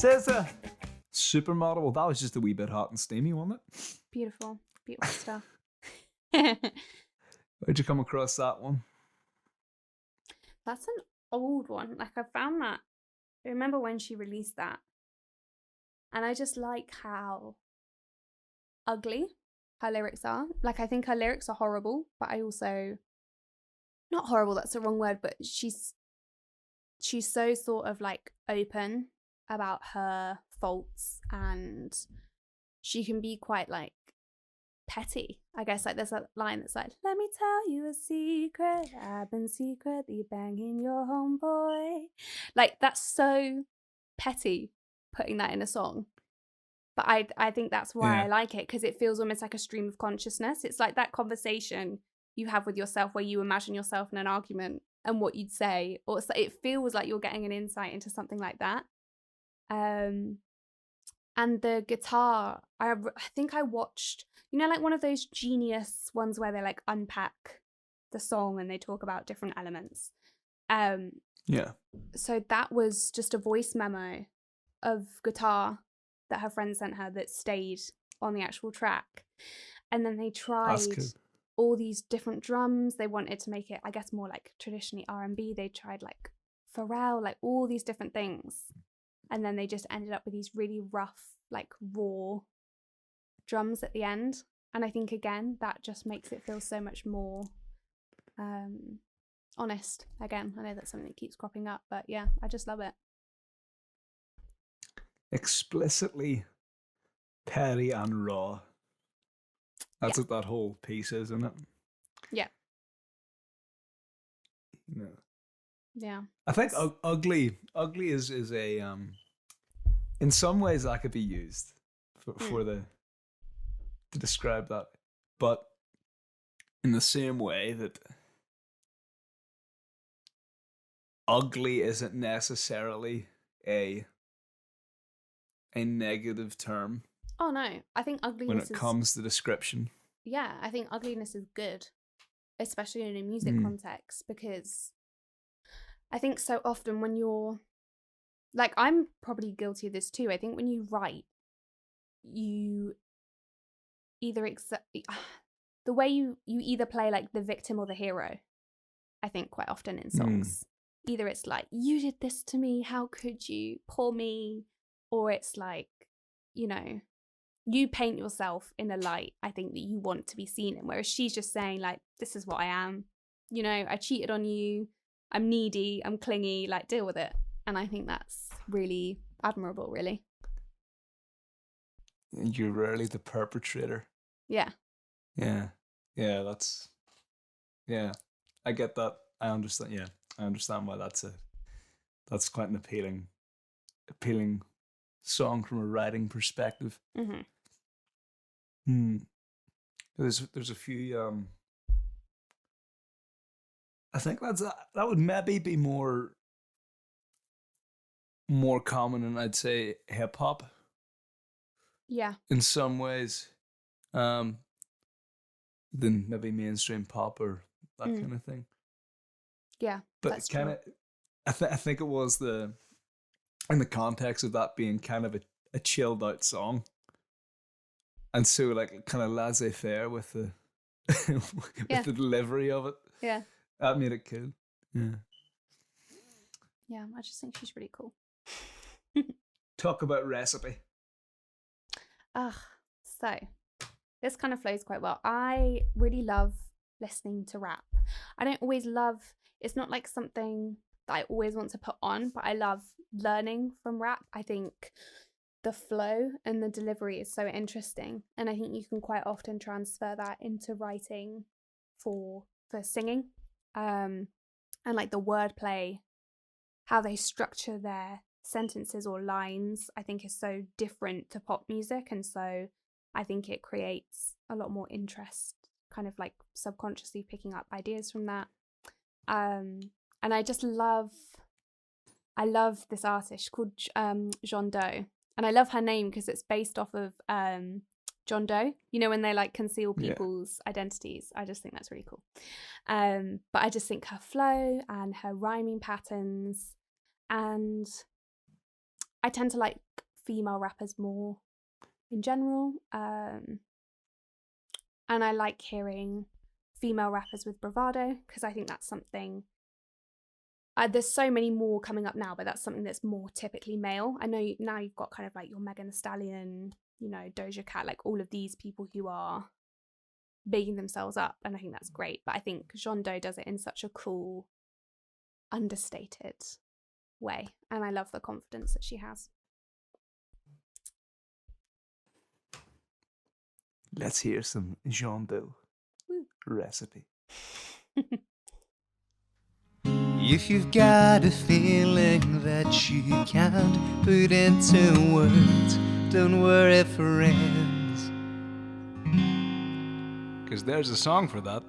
SZA, Supermodel. Well, that was just a wee bit hot and steamy, wasn't it? Beautiful stuff. Where'd you come across that one? That's an old one. Like, I found that. I remember when she released that. And I just like how ugly her lyrics are. Like, I think her lyrics are horrible, but I also, not horrible, that's the wrong word, but she's so sort of like open about her faults, and she can be quite like petty, I guess. Like, there's a line that's like, let me tell you a secret, I've been secretly banging your homeboy. Like, that's so petty, putting that in a song. But I think that's why I like it, because it feels almost like a stream of consciousness. It's like that conversation you have with yourself where you imagine yourself in an argument and what you'd say, or it feels like you're getting an insight into something like that. And the guitar, I think I watched, you know, like one of those Genius ones where they like unpack the song and they talk about different elements. So that was just a voice memo of guitar that her friend sent her that stayed on the actual track. And then they tried all these different drums. They wanted to make it, I guess, more like traditionally R&B. They tried like Pharrell, like all these different things. And then they just ended up with these really rough, like raw drums at the end. And I think, again, that just makes it feel so much more honest. Again, I know that's something that keeps cropping up, but yeah, I just love it. Explicitly petty and raw. That's what that whole piece is, isn't it? Yeah. No. Yeah. I think ugly is a in some ways that could be used for to describe that, but in the same way that ugly isn't necessarily a negative term. Oh no, I think ugliness when it comes to description. Yeah, I think ugliness is good, especially in a music context, because I think so often when you're, like, I'm probably guilty of this too. I think when you write, you either the way you either play like the victim or the hero, I think quite often in songs. Either it's like, you did this to me, how could you, poor me, or it's like, you know, you paint yourself in a light, I think, that you want to be seen in, whereas she's just saying like, this is what I am, you know, I cheated on you, I'm needy, I'm clingy, like, deal with it. And I think that's really admirable, really. You're rarely the perpetrator. Yeah. That's, I get that. I understand. Yeah, I understand why that's quite an appealing song from a writing perspective. There's a few. I think that would maybe be more common in, I'd say, hip hop. Yeah. In some ways, than maybe mainstream pop or that kind of thing. Yeah, but kind of, I think it was in the context of that being kind of a chilled out song, and so like kind of laissez-faire with the with the delivery of it. Yeah, that made it cool. Yeah, I just think she's really cool. Talk about recipe. So this kind of flows quite well. I really love listening to rap. I don't always love, it's not like something that I always want to put on, but I love learning from rap. I think the flow and the delivery is so interesting, and I think you can quite often transfer that into writing for singing, and like the wordplay, how they structure their sentences or lines, I think is so different to pop music, and so I think it creates a lot more interest, kind of like subconsciously picking up ideas from that. And I just love this artist called John Doe, and I love her name because it's based off of John Doe, you know, when they like conceal people's identities. I just think that's really cool. But I just think her flow and her rhyming patterns, and I tend to like female rappers more in general. And I like hearing female rappers with bravado, because I think that's something. There's so many more coming up now, but that's something that's more typically male. I know now you've got kind of like your Megan Thee Stallion, you know, Doja Cat, like all of these people who are bigging themselves up, and I think that's great. But I think Jean Doe does it in such a cool, understated way, and I love the confidence that she has. Let's hear some Jean Doe recipe. If you've got a feeling that you can't put into words, don't worry, friends. Because there's a song for that.